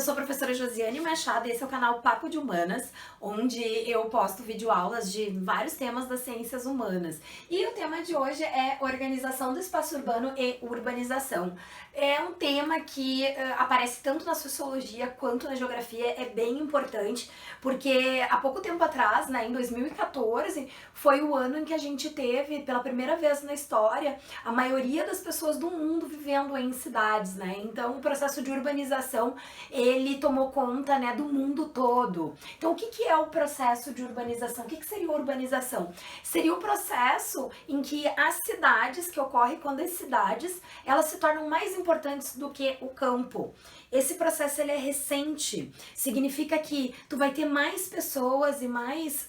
sou a professora Josiane Machado e esse é o canal Papo de Humanas, onde eu posto videoaulas de vários temas das ciências humanas. E o tema de hoje é organização do espaço urbano e urbanização. É um tema que aparece tanto na sociologia quanto na geografia, é bem importante, porque há pouco tempo atrás, né, em 2014, foi o ano em que a gente teve, pela primeira vez na história, a maioria das pessoas do mundo vivendo em cidades, né? Então o processo de urbanização ele tomou conta, né, do mundo todo. Então o que é o processo de urbanização? O que seria urbanização? Seria o processo em que as cidades, que ocorre quando as cidades, elas se tornam mais importantes do que o campo. Esse processo ele é recente, significa que tu vai ter mais pessoas e mais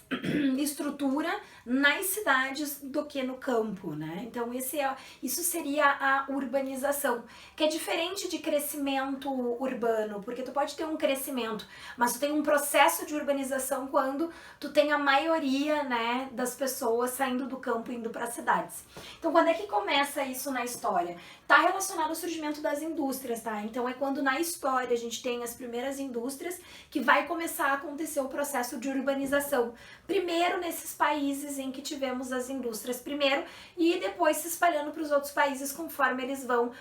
estrutura nas cidades do que no campo, né? Então isso seria a urbanização, que é diferente de crescimento urbano, porque tu pode ter um crescimento, mas tu tem um processo de urbanização quando tu tem a maioria, né, das pessoas saindo do campo e indo para as cidades. Então quando é que começa isso na história? Tá relacionado ao surgimento das indústrias, tá? Então é quando na história a gente tem as primeiras indústrias que vai começar a acontecer o processo de urbanização. Primeiro nesses países em que tivemos as indústrias primeiro e depois se espalhando para os outros países conforme eles vão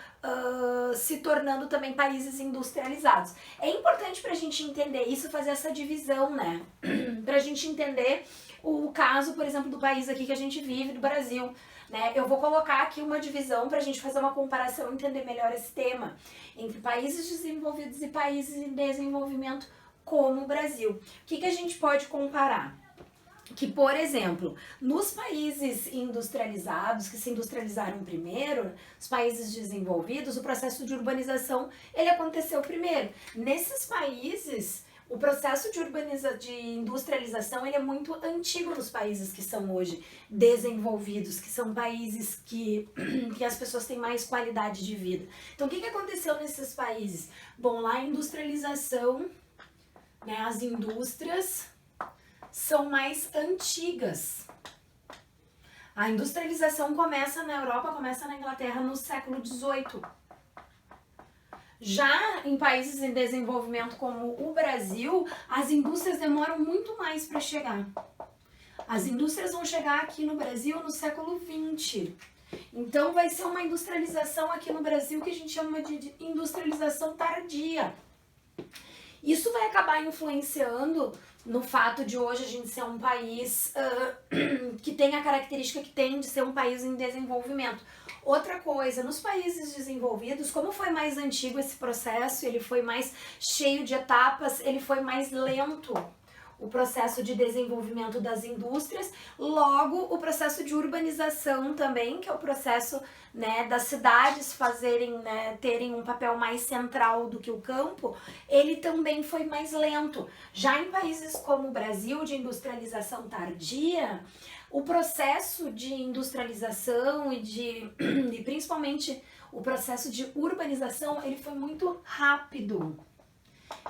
se tornando também países industrializados. É importante pra gente entender isso, fazer essa divisão, né? Pra gente entender o caso, por exemplo, do país aqui que a gente vive, do Brasil. Né? Eu vou colocar aqui uma divisão para a gente fazer uma comparação e entender melhor esse tema entre países desenvolvidos e países em desenvolvimento como o Brasil. O que a gente pode comparar? Que, por exemplo, nos países industrializados, que se industrializaram primeiro, os países desenvolvidos, o processo de urbanização ele aconteceu primeiro. Nesses países, o processo de industrialização ele é muito antigo nos países que são hoje desenvolvidos, que são países que as pessoas têm mais qualidade de vida. Então, o que aconteceu nesses países? Bom, lá a industrialização, né, as indústrias são mais antigas. A industrialização começa na Europa, começa na Inglaterra no século XVIII. Já em países em desenvolvimento como o Brasil, as indústrias demoram muito mais para chegar. As indústrias vão chegar aqui no Brasil no século XX. Então vai ser uma industrialização aqui no Brasil que a gente chama de industrialização tardia. Isso vai acabar influenciando no fato de hoje a gente ser um país que tem a característica que tem de ser um país em desenvolvimento. Outra coisa, nos países desenvolvidos, como foi mais antigo esse processo, ele foi mais cheio de etapas, ele foi mais lento. O processo de desenvolvimento das indústrias, logo o processo de urbanização também, que é o processo, né, das cidades fazerem, né, terem um papel mais central do que o campo, ele também foi mais lento. Já em países como o Brasil, de industrialização tardia, o processo de industrialização e principalmente o processo de urbanização, ele foi muito rápido.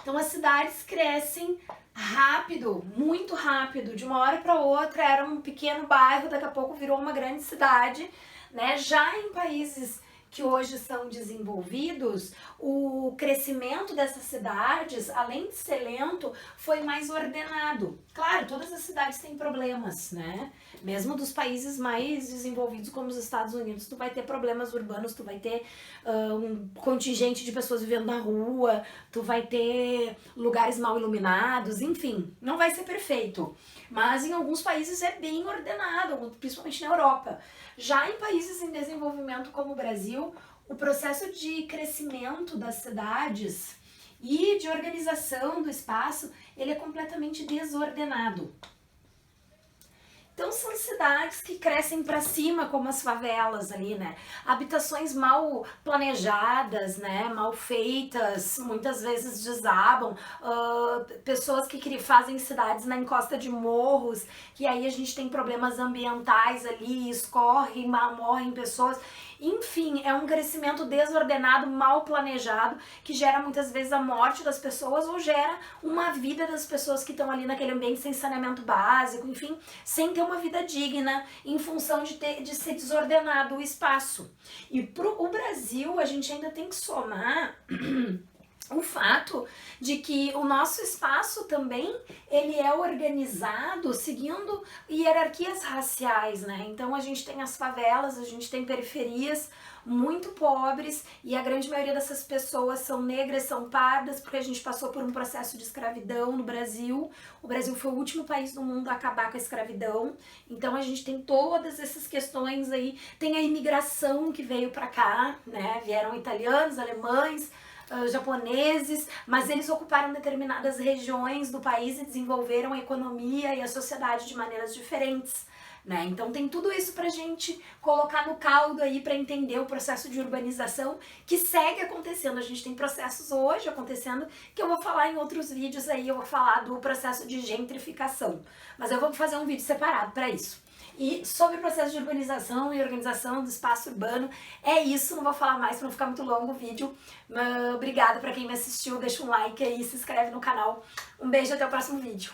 Então as cidades crescem rápido, muito rápido, de uma hora para outra era um pequeno bairro, daqui a pouco virou uma grande cidade, né? Já em países que hoje são desenvolvidos, o crescimento dessas cidades, além de ser lento, foi mais ordenado. Claro, todas as cidades têm problemas, né? Mesmo dos países mais desenvolvidos como os Estados Unidos, tu vai ter problemas urbanos, tu vai ter um contingente de pessoas vivendo na rua, tu vai ter lugares mal iluminados, enfim, não vai ser perfeito. Mas em alguns países é bem ordenado, principalmente na Europa. Já em países em desenvolvimento como o Brasil, o processo de crescimento das cidades e de organização do espaço, ele é completamente desordenado. Então são cidades que crescem para cima, como as favelas ali, né? Habitações mal planejadas, né? Mal feitas, muitas vezes desabam. Pessoas que fazem cidades na encosta de morros, que aí a gente tem problemas ambientais ali, escorre, morrem pessoas. Enfim, é um crescimento desordenado, mal planejado, que gera muitas vezes a morte das pessoas ou gera uma vida das pessoas que estão ali naquele ambiente sem saneamento básico, enfim, sem ter uma vida digna em função de ser desordenado o espaço. E pro Brasil, a gente ainda tem que somar o fato de que o nosso espaço também ele é organizado seguindo hierarquias raciais, né? Então a gente tem as favelas, a gente tem periferias muito pobres e a grande maioria dessas pessoas são negras, são pardas, porque a gente passou por um processo de escravidão no Brasil. O Brasil foi o último país do mundo a acabar com a escravidão. Então a gente tem todas essas questões aí, tem a imigração que veio para cá, né? Vieram italianos, alemães, japoneses, mas eles ocuparam determinadas regiões do país e desenvolveram a economia e a sociedade de maneiras diferentes, né? Então tem tudo isso pra gente colocar no caldo aí para entender o processo de urbanização que segue acontecendo. A gente tem processos hoje acontecendo que eu vou falar em outros vídeos aí, eu vou falar do processo de gentrificação, mas eu vou fazer um vídeo separado para isso. E sobre o processo de urbanização e organização do espaço urbano, é isso, não vou falar mais para não ficar muito longo o vídeo. Obrigada para quem me assistiu, deixa um like aí, se inscreve no canal. Um beijo, até o próximo vídeo.